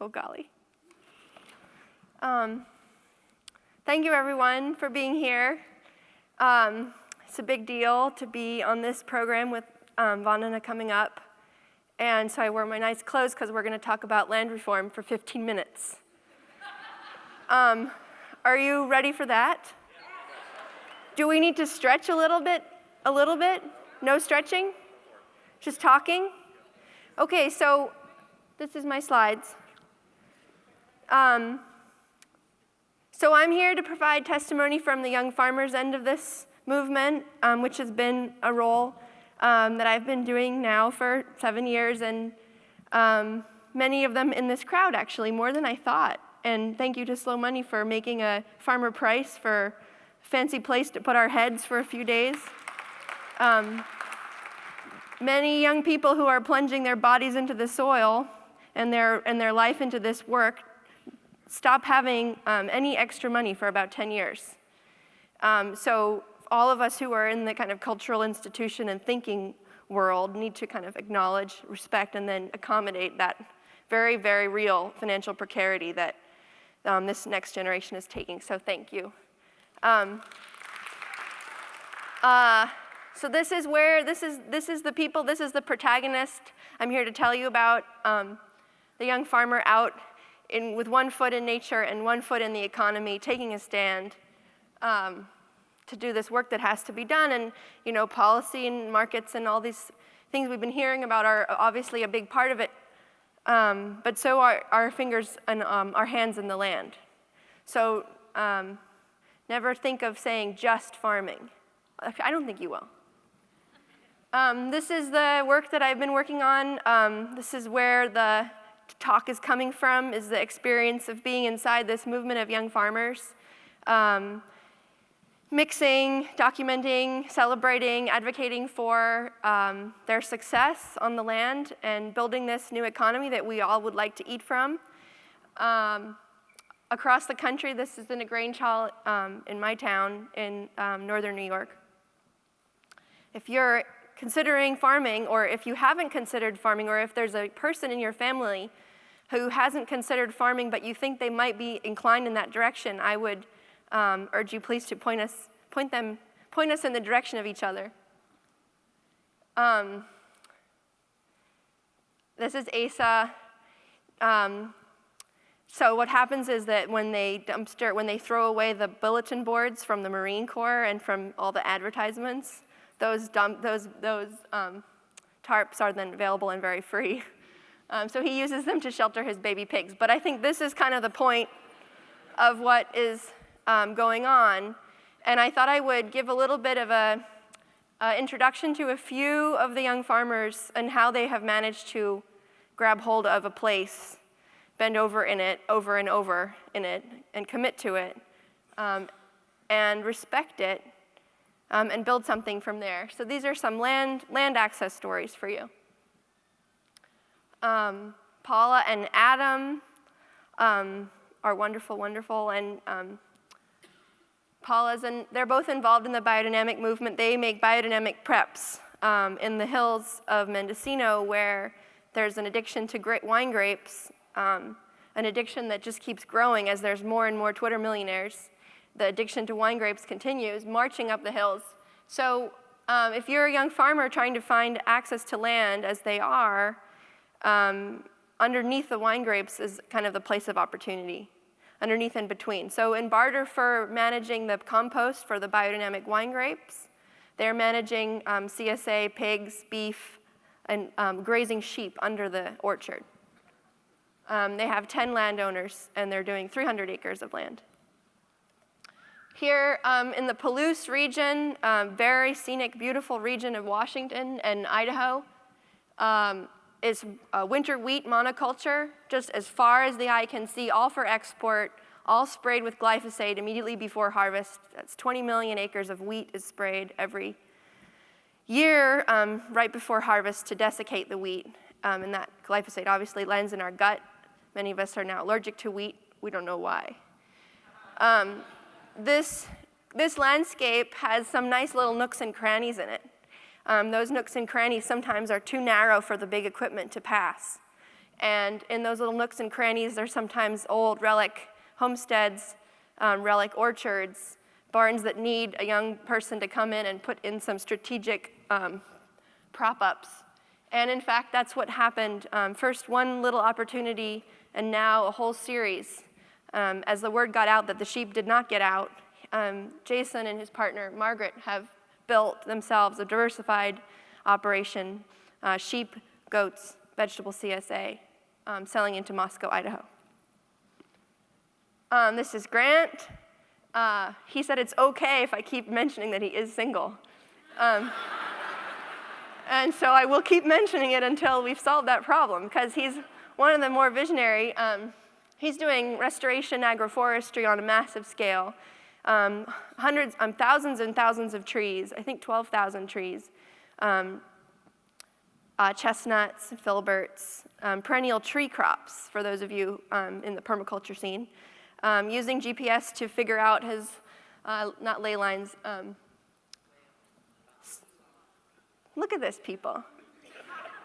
Oh, golly. Thank you, everyone, for being here. It's a big deal to be on this program with Vandana coming up. And so I wore my nice clothes because we're going to talk about land reform for 15 minutes. Are you ready for that? Do we need to stretch a little bit? A little bit? No stretching? Just talking? Okay, so this is my slides. So I'm here to provide testimony from the young farmers end of this movement, which has been a role that I've been doing now for 7 years, and many of them in this crowd, actually, more than I thought. And thank you to Slow Money for making a farmer price for a fancy place to put our heads for a few days. Many young people who are plunging their bodies into the soil and their life into this work stop having any extra money for about 10 years. So all of us who are in the kind of cultural institution and thinking world need to kind of acknowledge, respect, and then accommodate that very, very real financial precarity that this next generation is taking. So thank you. So this is the people, this is the protagonist I'm here to tell you about, the young farmer out with 1 foot in nature and 1 foot in the economy, taking a stand to do this work that has to be done. And policy and markets and all these things we've been hearing about are obviously a big part of it, but so are our fingers and our hands in the land. So never think of saying just farming. I don't think you will. This is the work that I've been working on. This is where the talk is coming from, is the experience of being inside this movement of young farmers. Mixing, documenting, celebrating, advocating for their success on the land and building this new economy that we all would like to eat from. Across the country, this is in a grain hall in my town in northern New York. If you're considering farming, or if you haven't considered farming, or if there's a person in your family who hasn't considered farming but you think they might be inclined in that direction, I would urge you please to point us in the direction of each other. This is Asa. So what happens is that when they throw away the bulletin boards from the Marine Corps and from all the advertisements, those tarps are then available and very free. So he uses them to shelter his baby pigs. But I think this is kind of the point of what is going on. And I thought I would give a little bit of a introduction to a few of the young farmers and how they have managed to grab hold of a place, bend over in it, over and over in it, and commit to it, and respect it, and build something from there. So these are some land access stories for you. Paula and Adam are wonderful, and they're both involved in the biodynamic movement. They make biodynamic preps in the hills of Mendocino, where there's an addiction to wine grapes, an addiction that just keeps growing as there's more and more Twitter millionaires. The addiction to wine grapes continues, marching up the hills. So if you're a young farmer trying to find access to land, as they are, underneath the wine grapes is kind of the place of opportunity, underneath and between. So in barter for managing the compost for the biodynamic wine grapes, they're managing CSA, pigs, beef, and grazing sheep under the orchard. They have 10 landowners, and they're doing 300 acres of land. Here in the Palouse region, very scenic, beautiful region of Washington and Idaho, is winter wheat monoculture, just as far as the eye can see, all for export, all sprayed with glyphosate immediately before harvest. That's 20 million acres of wheat is sprayed every year right before harvest to desiccate the wheat. And that glyphosate obviously lands in our gut. Many of us are now allergic to wheat. We don't know why. This landscape has some nice little nooks and crannies in it. Those nooks and crannies sometimes are too narrow for the big equipment to pass. And in those little nooks and crannies, there's sometimes old relic homesteads, relic orchards, barns that need a young person to come in and put in some strategic prop-ups. And in fact, that's what happened. First one little opportunity, and now a whole series. As the word got out that the sheep did not get out, Jason and his partner, Margaret, have built themselves a diversified operation, sheep, goats, vegetable CSA, selling into Moscow, Idaho. This is Grant. He said it's okay if I keep mentioning that he is single. And so I will keep mentioning it until we've solved that problem, because he's one of the more visionary. He's doing restoration agroforestry on a massive scale. Thousands and thousands of trees, I think 12,000 trees. Chestnuts, filberts, perennial tree crops, for those of you in the permaculture scene. Using GPS to figure out his, not ley lines, look at this, people.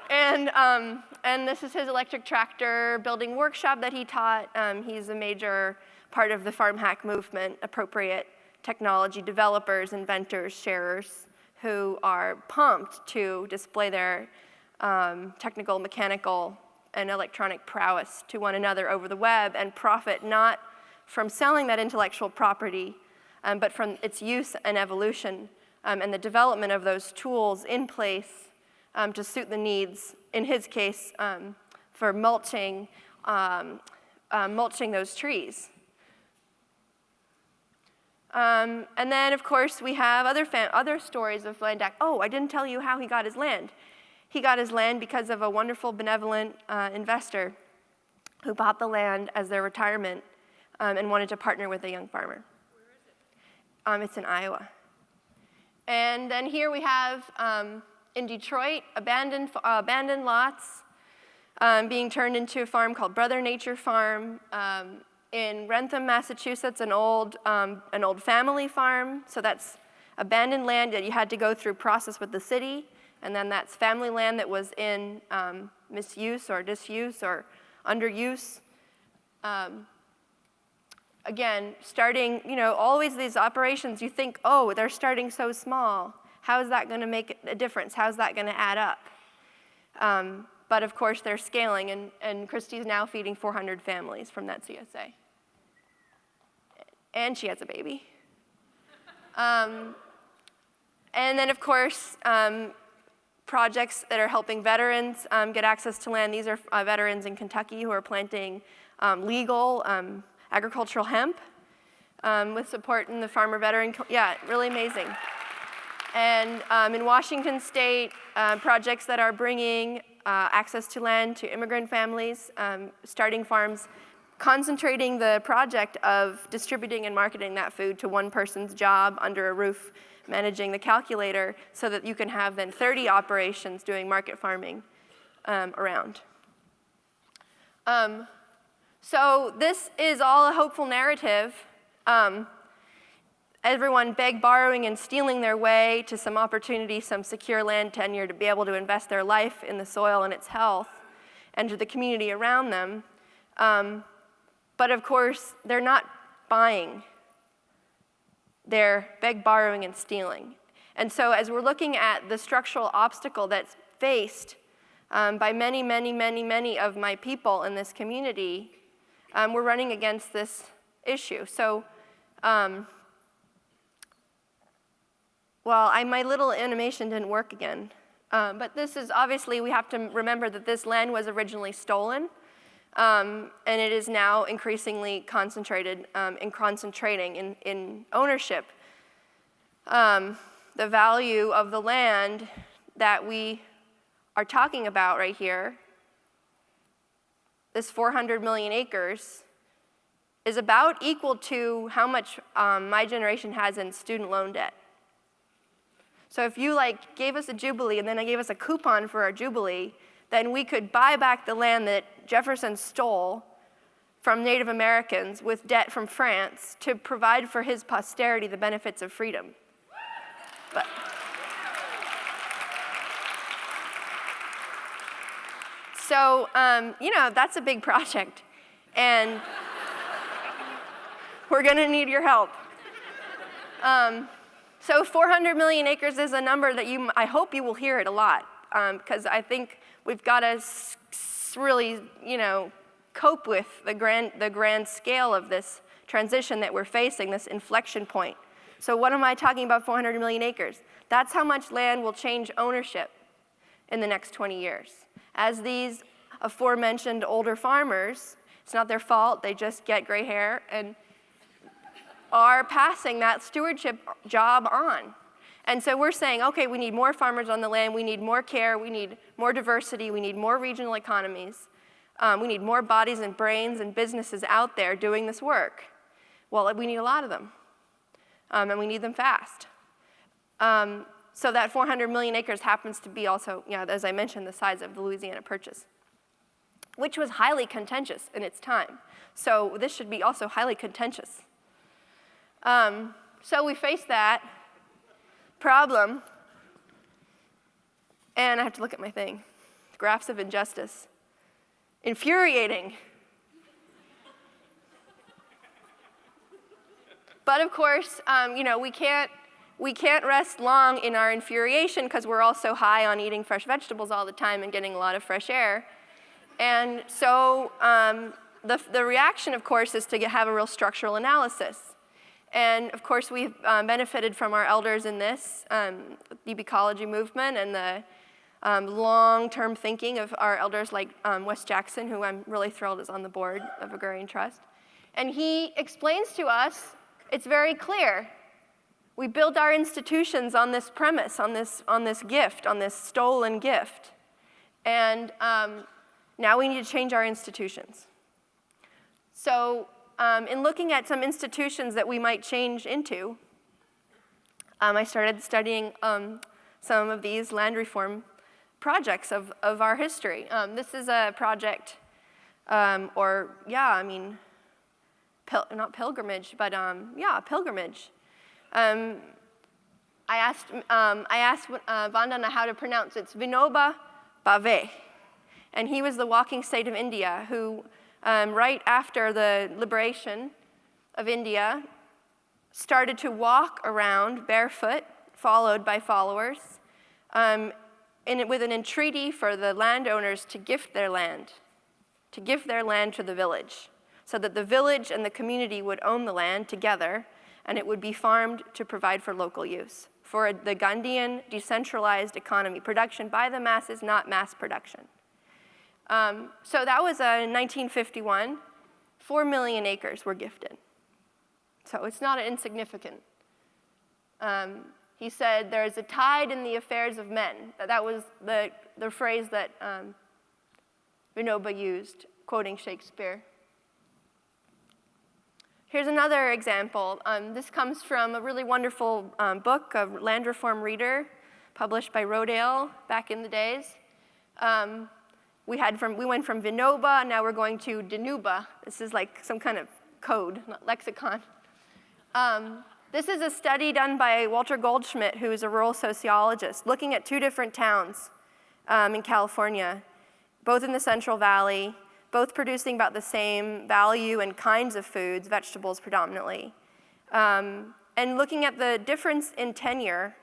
And this is his electric tractor building workshop that he taught. He's a major part of the farm hack movement, appropriate technology developers, inventors, sharers, who are pumped to display their technical, mechanical, and electronic prowess to one another over the web and profit not from selling that intellectual property, but from its use and evolution and the development of those tools in place to suit the needs, in his case, for mulching those trees. And then, of course, we have other stories of land act. Oh, I didn't tell you how he got his land. He got his land because of a wonderful, benevolent investor who bought the land as their retirement and wanted to partner with a young farmer. Where is it? It's in Iowa. And then here we have, in Detroit, abandoned lots being turned into a farm called Brother Nature Farm. In Wrentham, Massachusetts, an old family farm. So that's abandoned land that you had to go through process with the city. And then that's family land that was in misuse or disuse or underuse. Again, starting, always these operations, you think, oh, they're starting so small. How is that going to make a difference? How is that going to add up? But of course, they're scaling, and Christy's now feeding 400 families from that CSA. And she has a baby. And then, of course, projects that are helping veterans get access to land. These are veterans in Kentucky who are planting legal agricultural hemp with support in the farmer veteran. Yeah, really amazing. And in Washington State, projects that are bringing access to land to immigrant families, starting farms, concentrating the project of distributing and marketing that food to one person's job under a roof, managing the calculator so that you can have then 30 operations doing market farming around. So this is all a hopeful narrative. Everyone begged, borrowing, and stealing their way to some opportunity, some secure land tenure to be able to invest their life in the soil and its health and to the community around them. But of course, they're not buying. They're beg, borrowing, and stealing. And so as we're looking at the structural obstacle that's faced by many, many, many, many of my people in this community, we're running against this issue. So, my little animation didn't work again. But this is obviously, we have to remember that this land was originally stolen, and it is now increasingly concentrated and concentrating in ownership. The value of the land that we are talking about right here, this 400 million acres, is about equal to how much my generation has in student loan debt. So if you gave us a Jubilee and then gave us a coupon for our Jubilee, then we could buy back the land that Jefferson stole from Native Americans with debt from France to provide for his posterity the benefits of freedom. So, that's a big project. And we're going to need your help. So 400 million acres is a number that I hope you will hear it a lot, because I think we've got to really, cope with the grand scale of this transition that we're facing, this inflection point. So what am I talking about 400 million acres? That's how much land will change ownership in the next 20 years. As these aforementioned older farmers, it's not their fault, they just get gray hair, and are passing that stewardship job on. And so we're saying, okay, we need more farmers on the land, we need more care, we need more diversity, we need more regional economies, we need more bodies and brains and businesses out there doing this work. Well, we need a lot of them, and we need them fast. So that 400 million acres happens to be also, as I mentioned, the size of the Louisiana Purchase, which was highly contentious in its time. So this should be also highly contentious. So we face that problem, and I have to look at my thing. Graphs of injustice. Infuriating. But of course, we can't rest long in our infuriation because we're all so high on eating fresh vegetables all the time and getting a lot of fresh air. And so the reaction, of course, is to have a real structural analysis. And of course, we've benefited from our elders in this, the ecology movement and the long-term thinking of our elders like Wes Jackson, who I'm really thrilled is on the board of Agrarian Trust. And he explains to us, it's very clear, we built our institutions on this premise, on this gift, on this stolen gift. And now we need to change our institutions. So in looking at some institutions that we might change into, I started studying some of these land reform projects of our history. This is a project, not pilgrimage, but pilgrimage. I asked Vandana how to pronounce it. It's Vinoba Bhave. And he was the walking state of India who, right after the liberation of India, started to walk around barefoot, followed by followers, with an entreaty for the landowners to gift their land to the village, so that the village and the community would own the land together, and it would be farmed to provide for local use, for the Gandhian decentralized economy, production by the masses, not mass production. So that was in 1951. 4 million acres were gifted. So it's not insignificant. He said, there is a tide in the affairs of men. That was the phrase that Vinoba used, quoting Shakespeare. Here's another example. This comes from a really wonderful book, a Land Reform Reader, published by Rodale back in the days. We went from Vinoba, now we're going to Dinuba. This is like some kind of code, not lexicon. This is a study done by Walter Goldschmidt, who is a rural sociologist, looking at two different towns in California, both in the Central Valley, both producing about the same value and kinds of foods, vegetables predominantly, and looking at the difference in tenure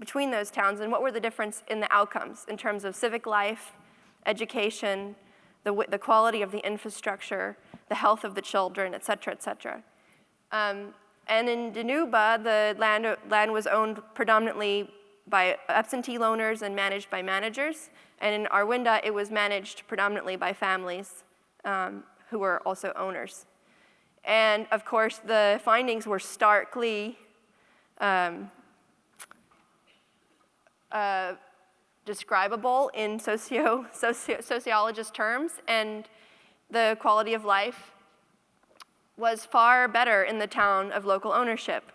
between those towns and what were the difference in the outcomes in terms of civic life, education, the quality of the infrastructure, the health of the children, et cetera, et cetera. And in Dinuba, the land was owned predominantly by absentee loaners and managed by managers. And in Arwinda, it was managed predominantly by families who were also owners. And of course, the findings were starkly describable in sociologist terms, and the quality of life was far better in the town of local ownership.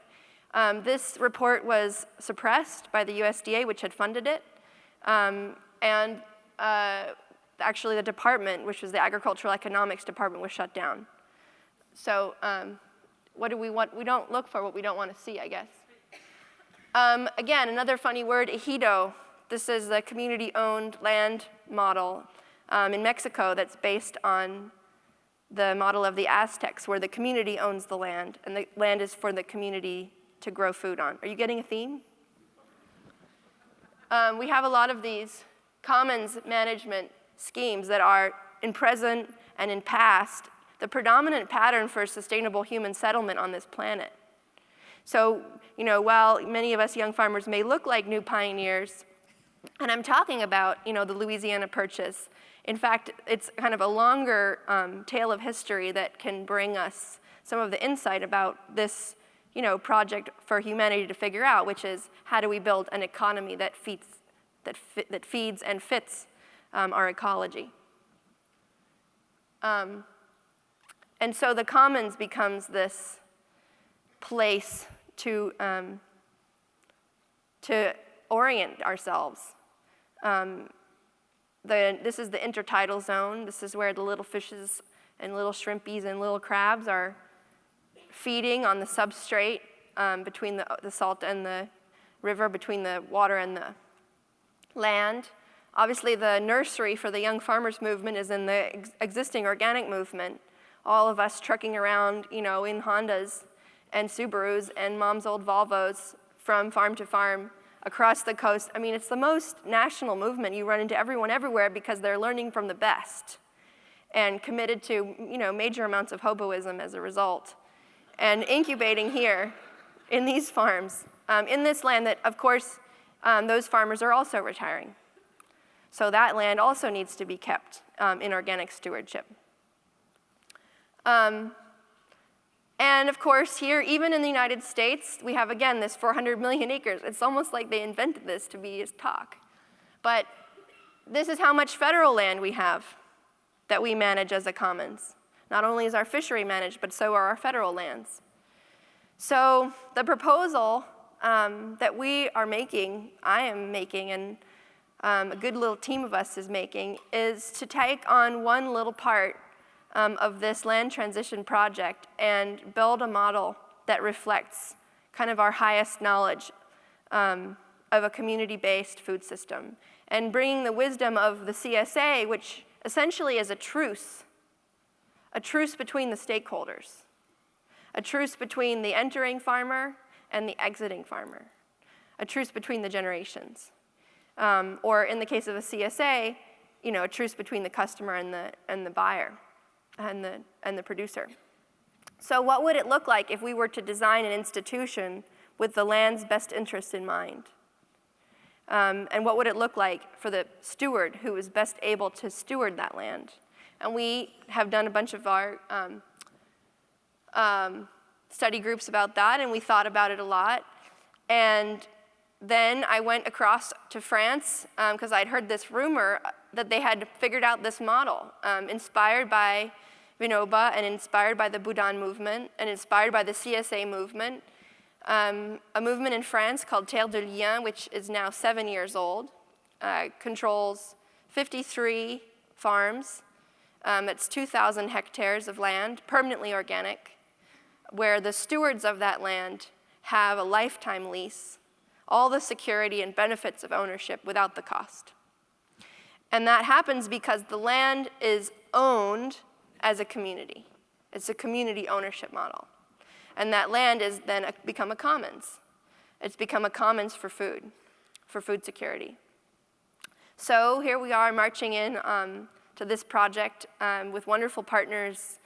This report was suppressed by the USDA, which had funded it, and actually the department, which was the Agricultural Economics Department, was shut down. So what do we want? We don't look for what we don't want to see, I guess. Again, another funny word, ejido. This is the community-owned land model. in Mexico that's based on the model of the Aztecs, where the community owns the land, and the land is for the community to grow food on. Are you getting a theme? We have a lot of these commons management schemes that are in present and in past the predominant pattern for sustainable human settlement on this planet. So, while many of us young farmers may look like new pioneers, and I'm talking about, the Louisiana Purchase, in fact, it's kind of a longer tale of history that can bring us some of the insight about this, project for humanity to figure out, which is how do we build an economy that feeds and fits our ecology. And so the commons becomes this place to orient ourselves. This is the intertidal zone. This is where the little fishes and little shrimpies and little crabs are feeding on the substrate between the salt and the river, between the water and the land. Obviously, the nursery for the young farmers movement is in the existing organic movement. All of us trucking around, in Hondas and Subarus and mom's old Volvos from farm to farm across the coast. I mean, it's the most national movement. You run into everyone everywhere because they're learning from the best and committed to, major amounts of hoboism as a result, and incubating here in these farms, in this land that, of course, those farmers are also retiring. So that land also needs to be kept in organic stewardship. And of course, here, even in the United States, we have, again, this 400 million acres. It's almost like they invented this to be his talk. But this is how much federal land we have that we manage as a commons. Not only is our fishery managed, but so are our federal lands. So the proposal that we are making, I am making, and a good little team of us is making, is to take on one little part of this land transition project and build a model that reflects kind of our highest knowledge of a community-based food system, and bringing the wisdom of the CSA, which essentially is a truce between the stakeholders, a truce between the entering farmer and the exiting farmer, a truce between the generations. Or in the case of a CSA, a truce between the customer and the buyer and the producer. So what would it look like if we were to design an institution with the land's best interest in mind? And what would it look like for the steward who is best able to steward that land? And we have done a bunch of our study groups about that, and we thought about it a lot. And then I went across to France because I'd heard this rumor that they had figured out this model, inspired by Vinoba and inspired by the Boudin movement and inspired by the CSA movement. A movement in France called Terre de Liens, which is now 7 years old, controls 53 farms. It's 2,000 hectares of land, permanently organic, where the stewards of that land have a lifetime lease, all the security and benefits of ownership without the cost. And that happens because the land is owned as a community. It's a community ownership model. And that land is then become a commons. It's become a commons for food security. So here we are marching in to this project with wonderful partners,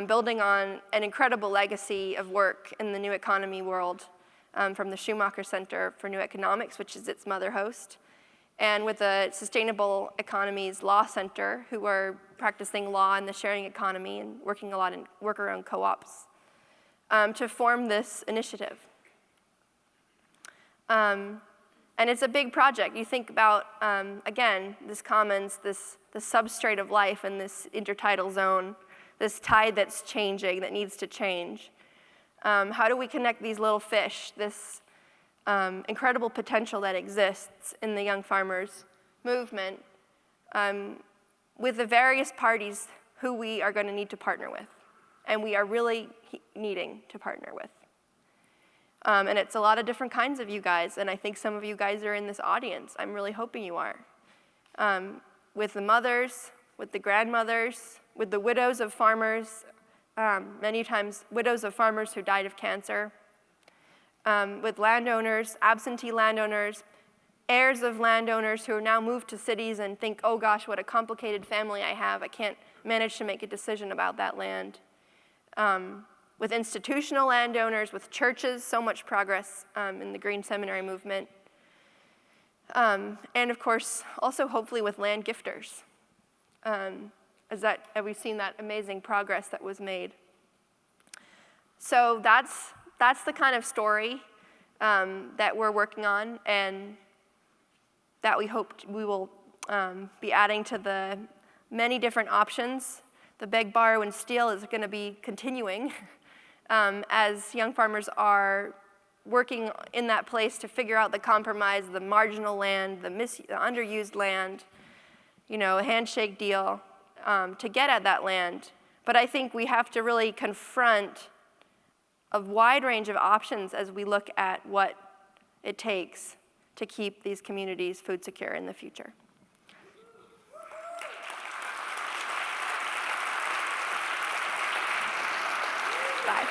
building on an incredible legacy of work in the new economy world from the Schumacher Center for New Economics, which is its mother host, and with the Sustainable Economies Law Center, who are practicing law in the sharing economy and working a lot in worker-owned co-ops, to form this initiative. And it's a big project. You think about, again, this commons, the substrate of life and this intertidal zone, this tide that's changing, that needs to change. How do we connect these little fish, this incredible potential that exists in the young farmers movement, with the various parties who we are going to need to partner with, and we are really needing to partner with. And it's a lot of different kinds of you guys, and I think some of you guys are in this audience. I'm really hoping you are. With the mothers, with the grandmothers, with the widows of farmers, many times widows of farmers who died of cancer, with landowners, absentee landowners, heirs of landowners who are now moved to cities and think, oh gosh, what a complicated family I have. I can't manage to make a decision about that land. With institutional landowners, with churches, so much progress in the Green Seminary movement. And of course, also hopefully with land gifters, as we've seen that amazing progress that was made. So that's the kind of story that we're working on, and that we hope we will be adding to the many different options. The beg, borrow, and steal is going to be continuing as young farmers are working in that place to figure out the compromise, the marginal land, the underused land, a handshake deal to get at that land. But I think we have to really confront a wide range of options as we look at what it takes to keep these communities food secure in the future. Bye.